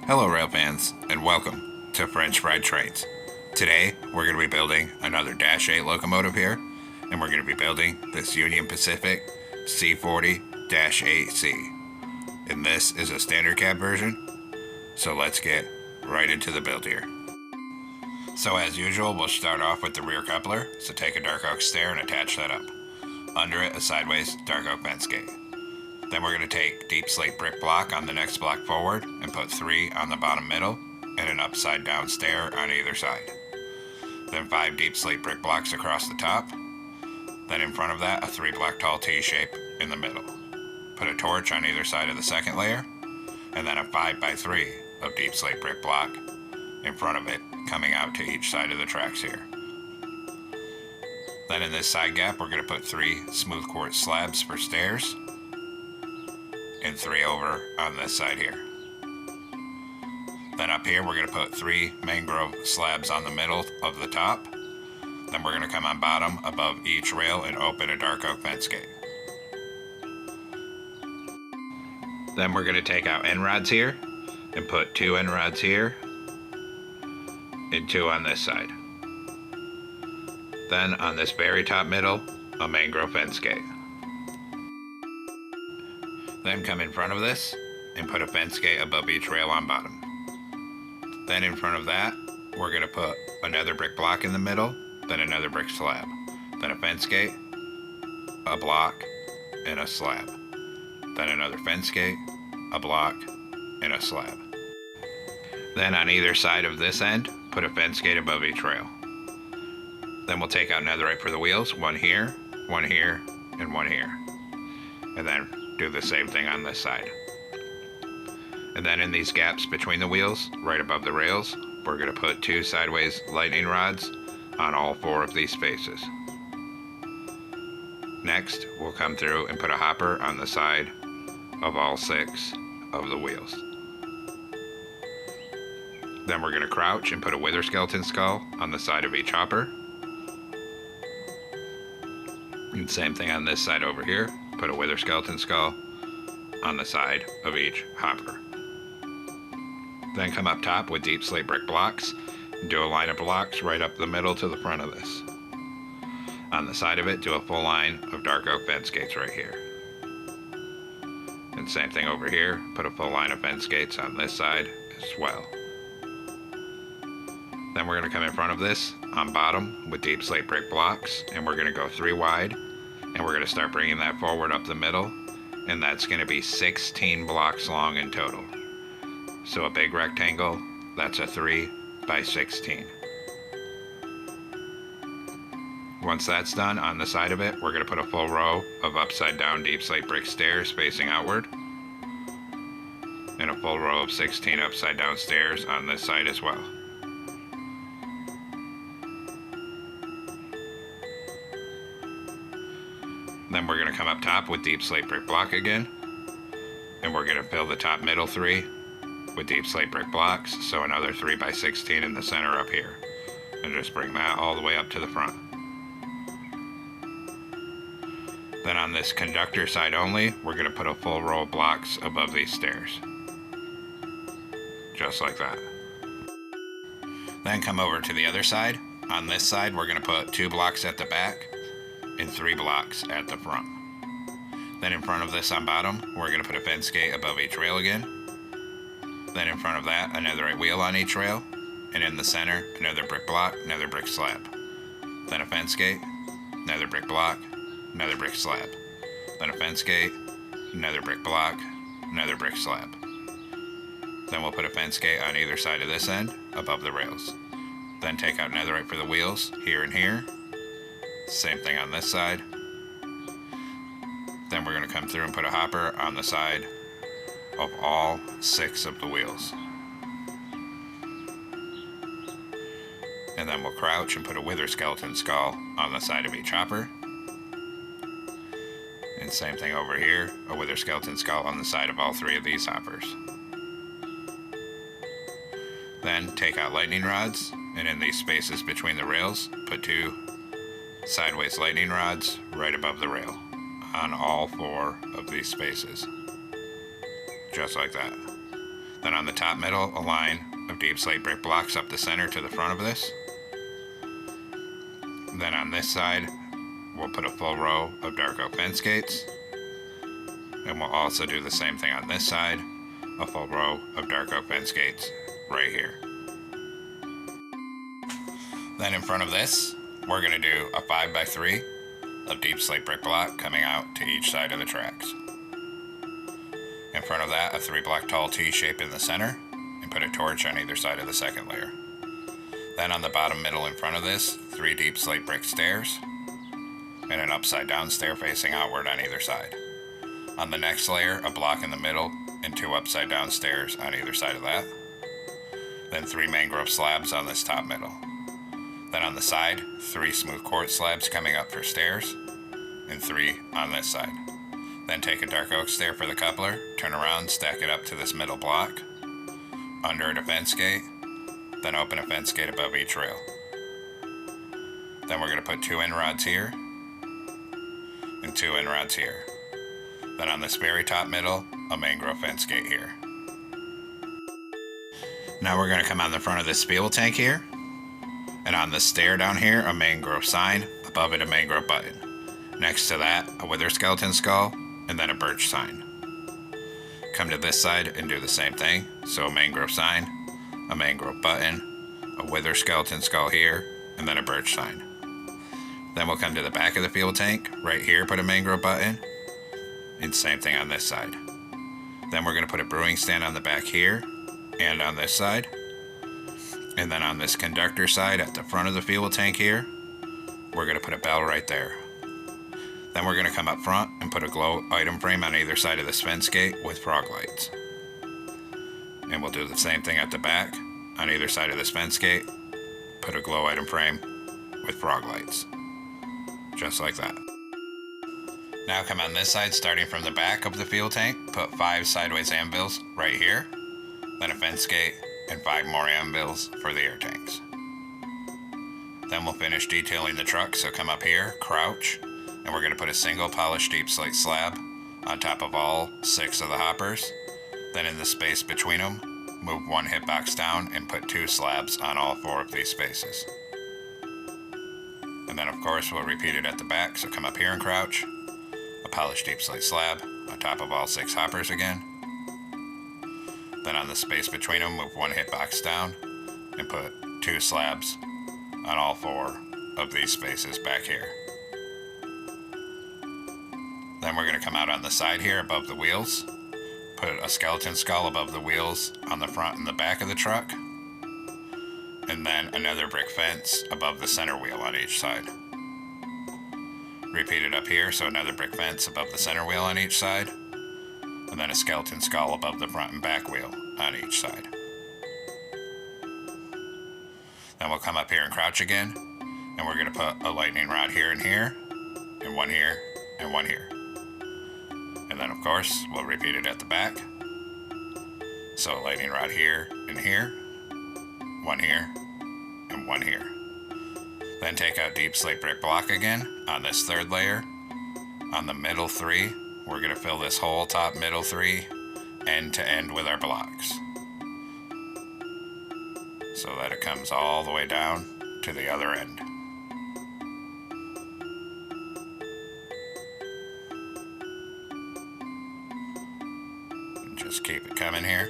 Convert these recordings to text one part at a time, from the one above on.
Hello rail fans, and welcome to French Fried Trains. Today, we're going to be building another Dash 8 locomotive here, and we're going to be building this Union Pacific C40-8C. And this is a standard cab version, so let's get right into the build here. So as usual, we'll start off with the rear coupler, so take a dark oak stair and attach that up. Under it, a sideways dark oak fence gate. Then we're going to take deep slate brick block on the next block forward and put 3 on the bottom middle and an upside down stair on either side. Then 5 deep slate brick blocks across the top. Then in front of that, a 3 block tall T shape in the middle. Put a torch on either side of the second layer, and then a 5x3 of deep slate brick block in front of it, coming out to each side of the tracks here. Then in this side gap, we're going to put 3 smooth quartz slabs for stairs, and 3 over on this side here. Then up here we're going to put 3 mangrove slabs on the middle of the top. Then we're going to come on bottom above each rail and open a dark oak fence gate. Then we're going to take out end rods here and put 2 end rods here and 2 on this side. Then on this very top middle, a mangrove fence gate. Then come in front of this and put a fence gate above each rail on bottom. Then in front of that, we're going to put another brick block in the middle, then another brick slab, then a fence gate, a block, and a slab. Then another fence gate, a block, and a slab. Then on either side of this end, put a fence gate above each rail. Then we'll take out netherite for the wheels, 1 here, 1 here, and 1 here. And then do the same thing on this side. And then in these gaps between the wheels, right above the rails, we're going to put 2 sideways lightning rods on all 4 of these spaces. Next, we'll come through and put a hopper on the side of all 6 of the wheels. Then we're going to crouch and put a wither skeleton skull on the side of each hopper. And same thing on this side over here. Put a wither skeleton skull on the side of each hopper. Then come up top with deep slate brick blocks and do a line of blocks right up the middle to the front of this. On the side of it, do a full line of dark oak fence gates right here. And same thing over here, put a full line of fence gates on this side as well. Then we're going to come in front of this on bottom with deep slate brick blocks, and we're going to go 3 wide. And we're going to start bringing that forward up the middle, and that's going to be 16 blocks long in total. So a big rectangle, that's a 3x16. Once that's done, on the side of it, we're going to put a full row of upside down deep slate brick stairs facing outward, and a full row of 16 upside down stairs on this side as well. Then we're going to come up top with deep slate brick block again, and we're going to fill the top middle 3 with deep slate brick blocks, so another 3x16 in the center up here, and just bring that all the way up to the front. Then on this conductor side only, we're going to put a full row of blocks above these stairs, just like that. Then come over to the other side. On this side, we're going to put 2 blocks at the back and 3 blocks at the front. Then in front of this on bottom, we're going to put a fence gate above each rail again. Then in front of that, a netherite wheel on each rail, and in the center, another brick block, another brick slab. Then a fence gate, another brick block, another brick slab. Then a fence gate, another brick block, another brick slab. Then we'll put a fence gate on either side of this end, above the rails. Then take out netherite for the wheels, here and here. Same thing on this side. Then we're going to come through and put a hopper on the side of all 6 of the wheels. And then we'll crouch and put a wither skeleton skull on the side of each hopper. And same thing over here, a wither skeleton skull on the side of all 3 of these hoppers. Then take out lightning rods, and in these spaces between the rails, put 2 sideways lightning rods right above the rail on all 4 of these spaces, just like that. Then on the top middle, a line of deep slate brick blocks up the center to the front of this. Then on this side, we'll put a full row of dark oak fence gates. And we'll also do the same thing on this side, a full row of dark oak fence gates right here. Then in front of this, we're going to do a 5x3 of deep slate brick block coming out to each side of the tracks. In front of that, a 3-block tall T shape in the center, and put a torch on either side of the second layer. Then on the bottom middle in front of this, 3 deep slate brick stairs, and an upside down stair facing outward on either side. On the next layer, a block in the middle, and 2 upside down stairs on either side of that. Then 3 mangrove slabs on this top middle. Then on the side, 3 smooth quartz slabs coming up for stairs, and 3 on this side. Then take a dark oak stair for the coupler, turn around, stack it up to this middle block, under it a fence gate, then open a fence gate above each rail. Then we're going to put 2 end rods here, and 2 end rods here. Then on this very top middle, a mangrove fence gate here. Now we're going to come on the front of this fuel tank here, and on the stair down here, a mangrove sign, above it a mangrove button. Next to that, a wither skeleton skull, and then a birch sign. Come to this side and do the same thing. So a mangrove sign, a mangrove button, a wither skeleton skull here, and then a birch sign. Then we'll come to the back of the fuel tank. Right here, put a mangrove button, and same thing on this side. Then we're going to put a brewing stand on the back here, and on this side. And then on this conductor side at the front of the fuel tank here, we're going to put a bell right there. Then we're going to come up front and put a glow item frame on either side of this fence gate with frog lights. And we'll do the same thing at the back. On either side of this fence gate, put a glow item frame with frog lights. Just like that. Now come on this side, starting from the back of the fuel tank, put 5 sideways anvils right here, then a fence gate, and 5 more anvils for the air tanks. Then we'll finish detailing the truck, so come up here, crouch, and we're going to put a single polished deep slate slab on top of all 6 of the hoppers. Then in the space between them, move 1 hitbox down and put 2 slabs on all 4 of these spaces. And then of course we'll repeat it at the back, so come up here and crouch, a polished deep slate slab on top of all 6 hoppers again. Then on the space between them, move 1 hitbox down and put 2 slabs on all 4 of these spaces back here. Then we're going to come out on the side here above the wheels, put a skeleton skull above the wheels on the front and the back of the truck, and then another brick fence above the center wheel on each side. Repeat it up here, so another brick fence above the center wheel on each side, and then a skeleton skull above the front and back wheel on each side. Then we'll come up here and crouch again, and we're going to put a lightning rod here and here, and 1 here, and 1 here. And then of course, we'll repeat it at the back. So a lightning rod here and here, 1 here, and 1 here. Then take out deep slate brick block again on this 3rd layer. On the middle 3, we're going to fill this whole top middle 3 end to end with our blocks, so that it comes all the way down to the other end. And just keep it coming here.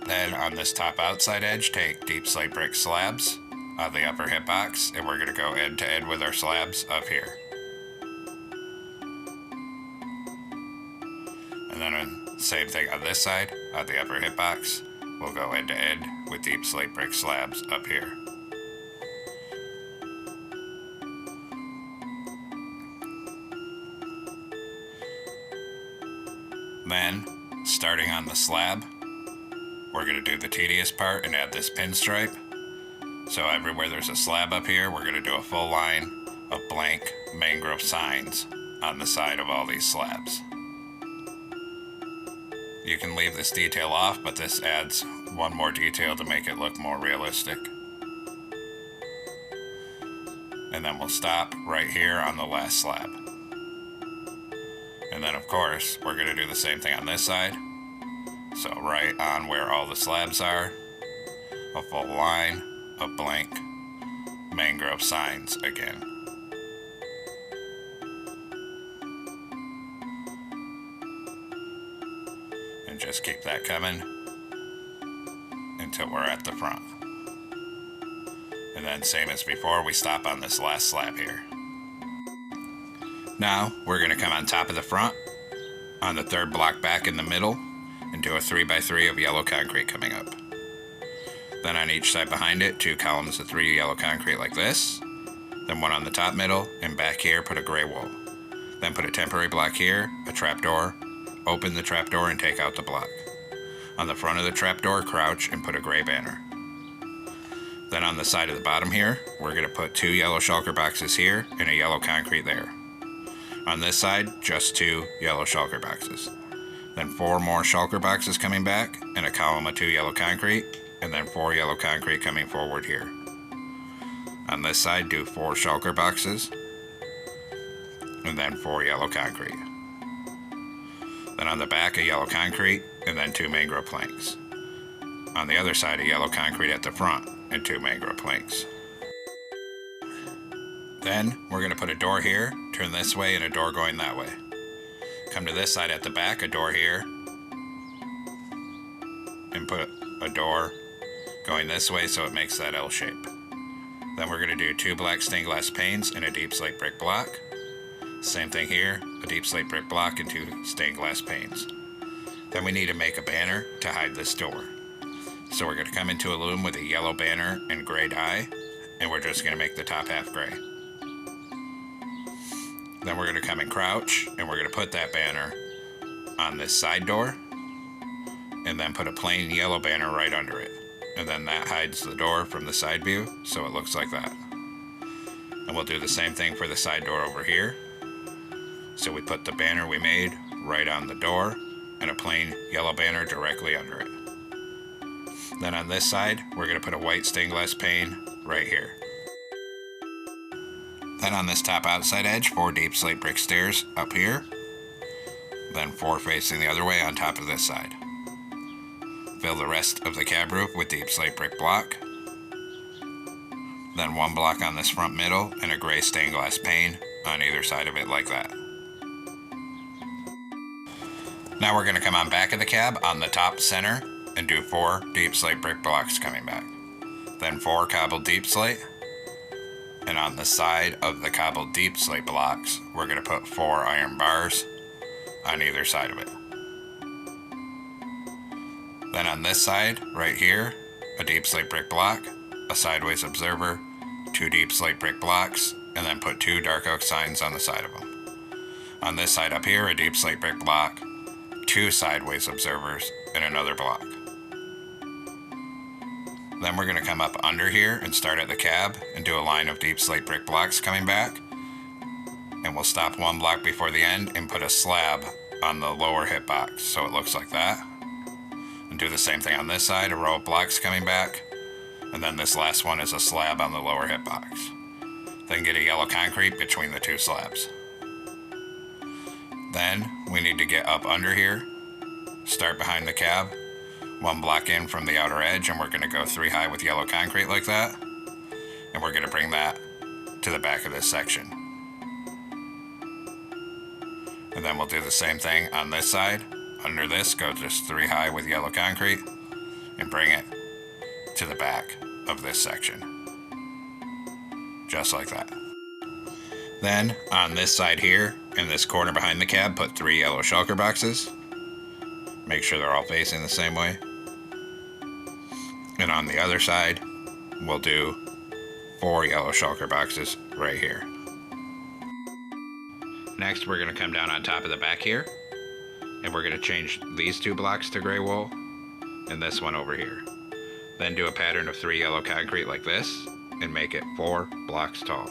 Then on this top outside edge, take deep slate brick slabs on the upper hitbox, and we're going to go end to end with our slabs up here. And then same thing on this side, on the upper hitbox, we'll go end to end with deep slate brick slabs up here. Then, starting on the slab, we're going to do the tedious part and add this pinstripe. So everywhere there's a slab up here, we're going to do a full line of blank mangrove signs on the side of all these slabs. You can leave this detail off, but this adds 1 more detail to make it look more realistic. And then we'll stop right here on the last slab. And then of course, we're gonna do the same thing on this side. So right on where all the slabs are, a full line of blank mangrove signs again. And just keep that coming until we're at the front. And then same as before, we stop on this last slab here. Now we're going to come on top of the front on the third block back in the middle and do a 3x3 of yellow concrete coming up. Then on each side behind it, 2 columns of 3 yellow concrete like this. Then one on the top middle, and back here put a gray wall. Then put a temporary block here, a trapdoor, open the trapdoor and take out the block. On the front of the trapdoor, crouch and put a gray banner. Then on the side of the bottom here, we're going to put 2 yellow shulker boxes here and a yellow concrete there. On this side, just 2 yellow shulker boxes. Then 4 more shulker boxes coming back and a column of 2 yellow concrete, and then 4 yellow concrete coming forward here. On this side, do 4 shulker boxes and then 4 yellow concrete. Then on the back, a yellow concrete and then 2 mangrove planks. On the other side, a yellow concrete at the front and 2 mangrove planks. Then we're going to put a door here, turn this way, and a door going that way. Come to this side at the back, a door here, and put a door going this way so it makes that L shape. Then we're going to do 2 black stained glass panes and a deep slate brick block. Same thing here, a deep slate brick block and 2 stained glass panes. Then we need to make a banner to hide this door. So we're going to come into a loom with a yellow banner and gray dye, and we're just going to make the top half gray. Then we're going to come and crouch, and we're going to put that banner on this side door, and then put a plain yellow banner right under it. And then that hides the door from the side view, so it looks like that. And we'll do the same thing for the side door over here. So we put the banner we made right on the door, and a plain yellow banner directly under it. Then on this side, we're going to put a white stained glass pane right here. Then on this top outside edge, 4 deep slate brick stairs up here. Then 4 facing the other way on top of this side. Fill the rest of the cab roof with deep slate brick block. Then 1 block on this front middle and a gray stained glass pane on either side of it like that. Now we're going to come on back of the cab on the top center and do 4 deep slate brick blocks coming back. Then 4 cobbled deep slate. And on the side of the cobbled deep slate blocks, we're going to put 4 iron bars on either side of it. Then on this side, right here, a deep slate brick block, a sideways observer, 2 deep slate brick blocks, and then put 2 dark oak signs on the side of them. On this side up here, a deep slate brick block, 2 sideways observers, and another block. Then we're going to come up under here and start at the cab and do a line of deep slate brick blocks coming back. And we'll stop 1 block before the end and put a slab on the lower hip box so it looks like that. And do the same thing on this side, a row of blocks coming back. And then this last one is a slab on the lower hip box. Then get a yellow concrete between the 2 slabs. Then we need to get up under here, start behind the cab, 1 block in from the outer edge, and we're going to go 3 high with yellow concrete like that. And we're going to bring that to the back of this section. And then we'll do the same thing on this side. Under this, go just 3 high with yellow concrete and bring it to the back of this section. Just like that. Then on this side here, in this corner behind the cab, put 3 yellow shulker boxes. Make sure they're all facing the same way. And on the other side, we'll do 4 yellow shulker boxes right here. Next, we're going to come down on top of the back here, and we're going to change these 2 blocks to gray wool, and this one over here. Then do a pattern of 3 yellow concrete like this, and make it 4 blocks tall.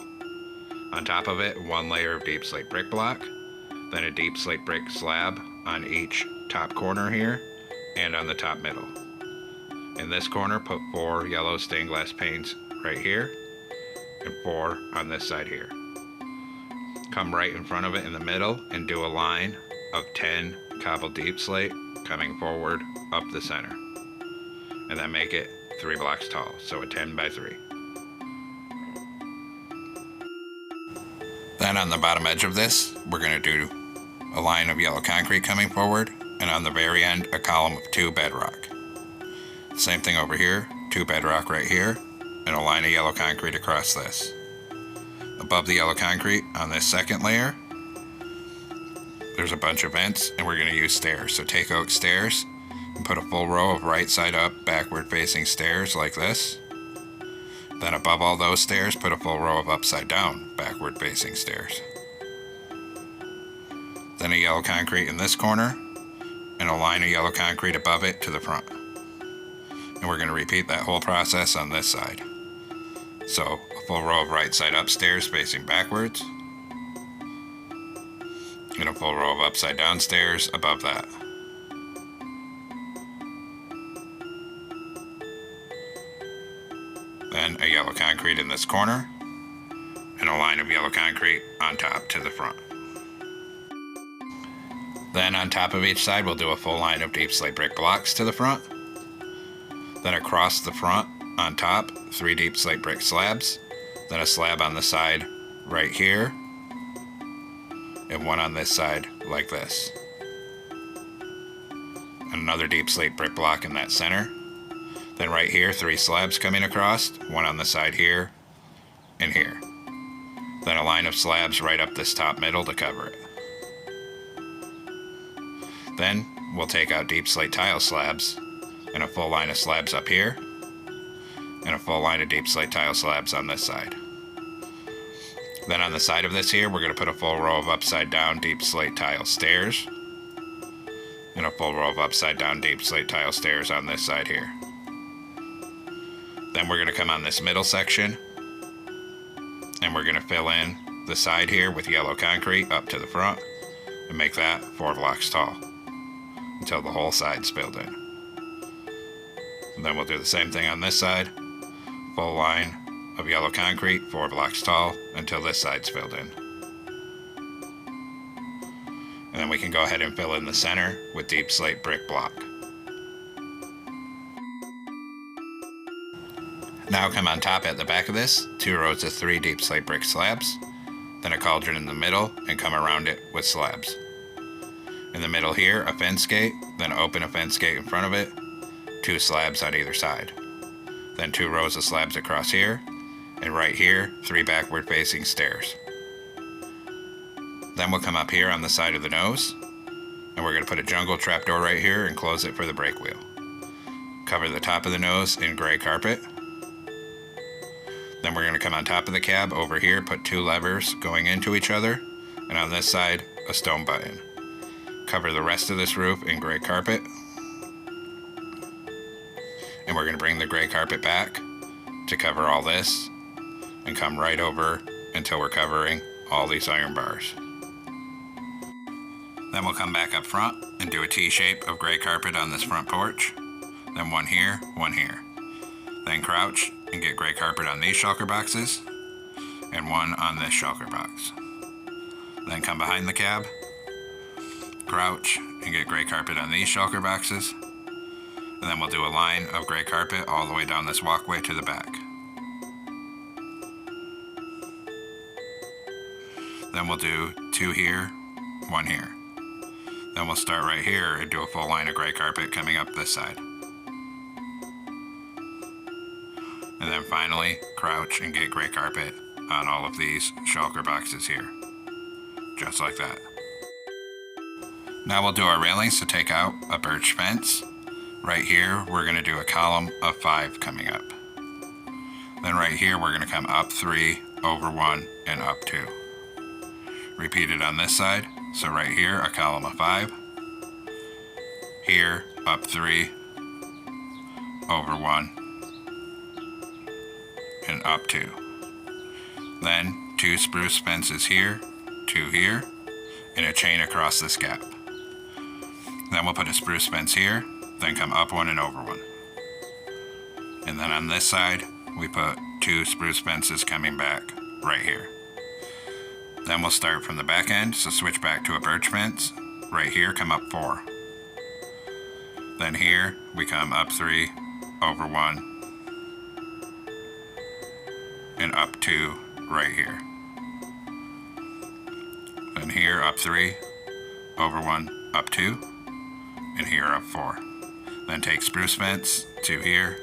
On top of it, 1 layer of deep slate brick block, then a deep slate brick slab on each top corner here, and on the top middle. In this corner, put 4 yellow stained glass panes right here, and 4 on this side here. Come right in front of it in the middle and do a line of 10 cobbled deep slate coming forward up the center. And then make it 3 blocks tall, so a 10 by 3. Then on the bottom edge of this, we're going to do a line of yellow concrete coming forward, and on the very end, a column of 2 bedrock. Same thing over here, 2 bedrock right here, and a line of yellow concrete across this. Above the yellow concrete, on this second layer, there's a bunch of vents, and we're going to use stairs. So take out stairs and put a full row of right side up, backward facing stairs like this. Then above all those stairs, put a full row of upside down, backward facing stairs. Then a yellow concrete in this corner, and a line of yellow concrete above it to the front. And we're going to repeat that whole process on this side. So a full row of right side up stairs facing backwards, and a full row of upside down stairs above that. Then a yellow concrete in this corner, and a line of yellow concrete on top to the front. Then on top of each side, we'll do a full line of deep slate brick blocks to the front. Then across the front, on top, 3 deep slate brick slabs. Then a slab on the side right here, and one on this side like this. And another deep slate brick block in that center. Then right here, 3 slabs coming across, one on the side here and here. Then a line of slabs right up this top middle to cover it. Then we'll take out deep slate tile slabs and a full line of slabs up here, and a full line of deep slate tile slabs on this side. Then on the side of this here, we're going to put a full row of upside down deep slate tile stairs, and a full row of upside down deep slate tile stairs on this side here. Then we're going to come on this middle section, and we're going to fill in the side here with yellow concrete up to the front, and make that 4 blocks tall until the whole side's filled in. And then we'll do the same thing on this side, full line of yellow concrete 4 blocks tall until this side's filled in. And then we can go ahead and fill in the center with deep slate brick block. Now come on top at the back of this, 2 rows of 3 deep slate brick slabs, then a cauldron in the middle, and come around it with slabs. In the middle here, a fence gate, then open a fence gate in front of it, 2 slabs on either side. Then 2 rows of slabs across here, and right here, 3 backward facing stairs. Then we'll come up here on the side of the nose, and we're going to put a jungle trapdoor right here and close it for the brake wheel. Cover the top of the nose in gray carpet. Then we're going to come on top of the cab over here, put 2 levers going into each other, and on this side, a stone button. Cover the rest of this roof in gray carpet. And we're going to bring the gray carpet back to cover all this, and come right over until we're covering all these iron bars. Then we'll come back up front and do a T-shape of gray carpet on this front porch. Then one here, one here. Then crouch and get gray carpet on these shulker boxes, and one on this shulker box. Then come behind the cab, crouch and get gray carpet on these shulker boxes, and then we'll do a line of gray carpet all the way down this walkway to the back. Then we'll do 2 here, 1 here. Then we'll start right here and do a full line of gray carpet coming up this side. And then finally, crouch and get gray carpet on all of these shulker boxes here. Just like that. Now we'll do our railings to take out a birch fence. Right here, we're going to do a column of 5 coming up. Then right here, we're going to come up 3, over 1, and up 2. Repeat it on this side. So right here, a column of 5. Here, up 3, over 1, and up 2. Then 2 spruce fences here, 2 here, and a chain across this gap. Then we'll put a spruce fence here, then come up 1 and over 1. And then on this side, we put 2 spruce fences coming back right here. Then we'll start from the back end, so switch back to a birch fence, right here, come up 4. Then here, we come up 3, over 1, and up 2 right here. Then here, up 3, over 1, up 2, and here, up 4. Then take spruce fence, 2 here,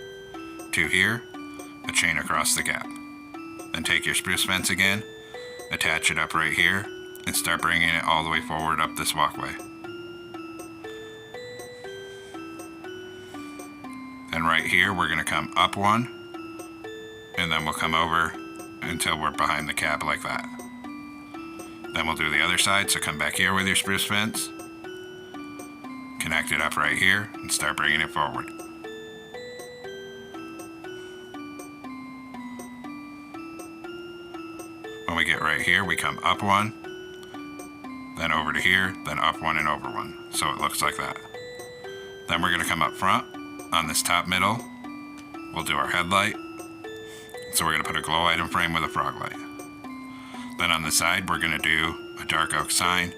a chain across the gap. Then take your spruce fence again, attach it up right here, and start bringing it all the way forward up this walkway. Then right here, we're going to come up 1, and then we'll come over until we're behind the cab like that. Then we'll do the other side, so come back here with your spruce fence, connect it up right here, and start bringing it forward. When we get right here, we come up 1, then over to here, then up 1 and over 1, so it looks like that. Then we're going to come up front on this top middle. We'll do our headlight, so we're going to put a glow item frame with a frog light. Then on the side, we're going to do a dark oak sign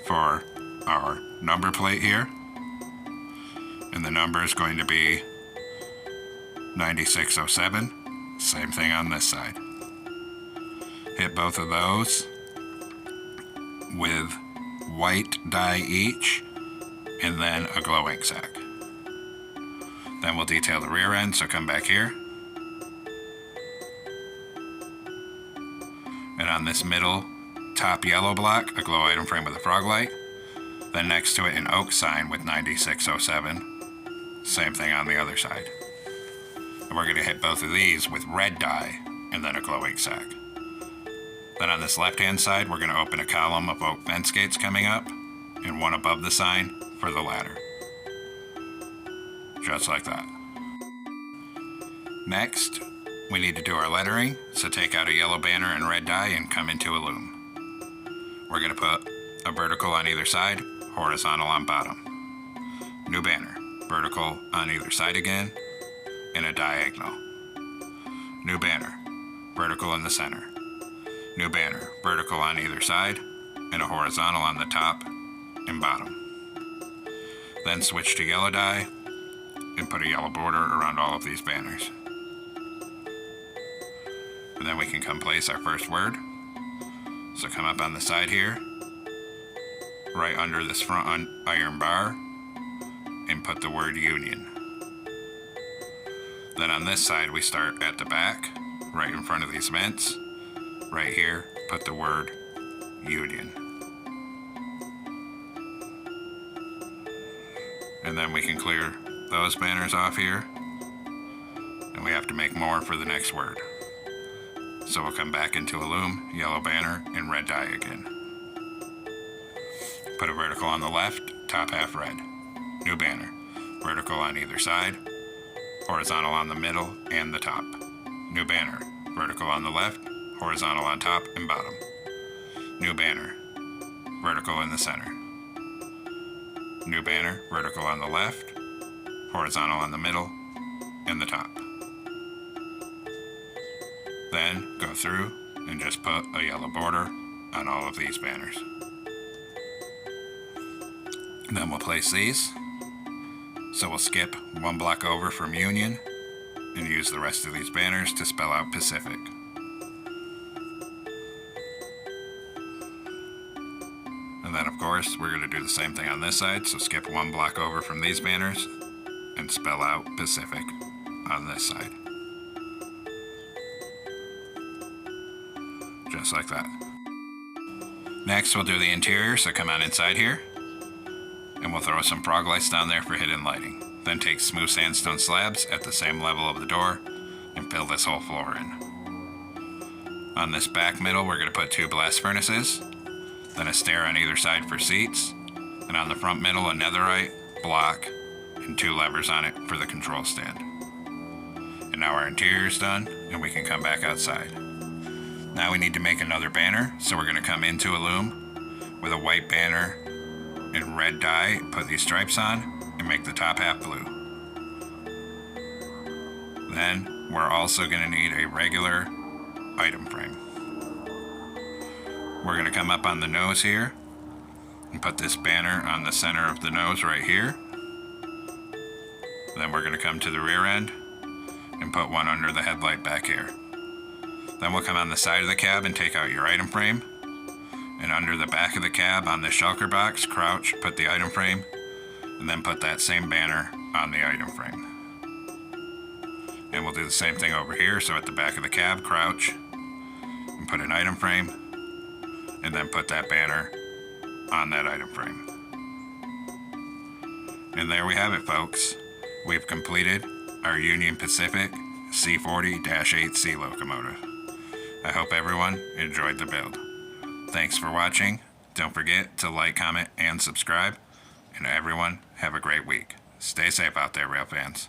for our number plate here, and the number is going to be 9607. Same thing on this side. Hit both of those with white dye each, and then a glow ink sac. Then we'll detail the rear end, so come back here. And on this middle top yellow block, a glow item frame with a frog light. Then next to it, an oak sign with 9607. Same thing on the other side. And we're going to hit both of these with red dye and then a glow ink sac. Then on this left-hand side, we're going to open a column of oak fence gates coming up, and one above the sign for the ladder. Just like that. Next, we need to do our lettering, so take out a yellow banner and red dye and come into a loom. We're going to put a vertical on either side, horizontal on bottom. New banner, vertical on either side again, and a diagonal. New banner, vertical in the center. New banner, vertical on either side, and a horizontal on the top and bottom. Then switch to yellow dye and put a yellow border around all of these banners. And then we can come place our first word. So come up on the side here, right under this front iron bar, and put the word union. Then on this side, we start at the back, right in front of these vents. Right here, put the word union. And then we can clear those banners off here, and we have to make more for the next word. So we'll come back into a loom, yellow banner, and red dye again. Put a vertical on the left, top half red. New banner, vertical on either side, horizontal on the middle and the top. New banner, vertical on the left, horizontal on top and bottom. New banner, vertical in the center. New banner, vertical on the left, horizontal on the middle, and the top. Then go through and just put a yellow border on all of these banners. And then we'll place these. So we'll skip one block over from Union and use the rest of these banners to spell out Pacific. And then of course, we're going to do the same thing on this side, so skip one block over from these banners and spell out Pacific on this side. Just like that. Next, we'll do the interior, so come on inside here, and we'll throw some frog lights down there for hidden lighting. Then take smooth sandstone slabs at the same level of the door and fill this whole floor in. On this back middle, we're going to put 2 blast furnaces, then a stair on either side for seats, and on the front middle, a netherite block and 2 levers on it for the control stand. And now our interior is done, and we can come back outside. Now we need to make another banner, so we're going to come into a loom with a white banner and red dye, put these stripes on, and make the top half blue. Then we're also going to need a regular item frame. We're going to come up on the nose here And put this banner on the center of the nose right here. Then we're going to come to the rear end and put one under the headlight back here. Then we'll come on the side of the cab and take out your item frame. And under the back of the cab on the shulker box, crouch, put the item frame, and then put that same banner on the item frame. And we'll do the same thing over here. So at the back of the cab, crouch, and put an item frame, and then put that banner on that item frame. And there we have it, folks. We've completed our Union Pacific C40-8C locomotive. I hope everyone enjoyed the build. Thanks for watching. Don't forget to like, comment, and subscribe. And everyone, have a great week. Stay safe out there, rail fans.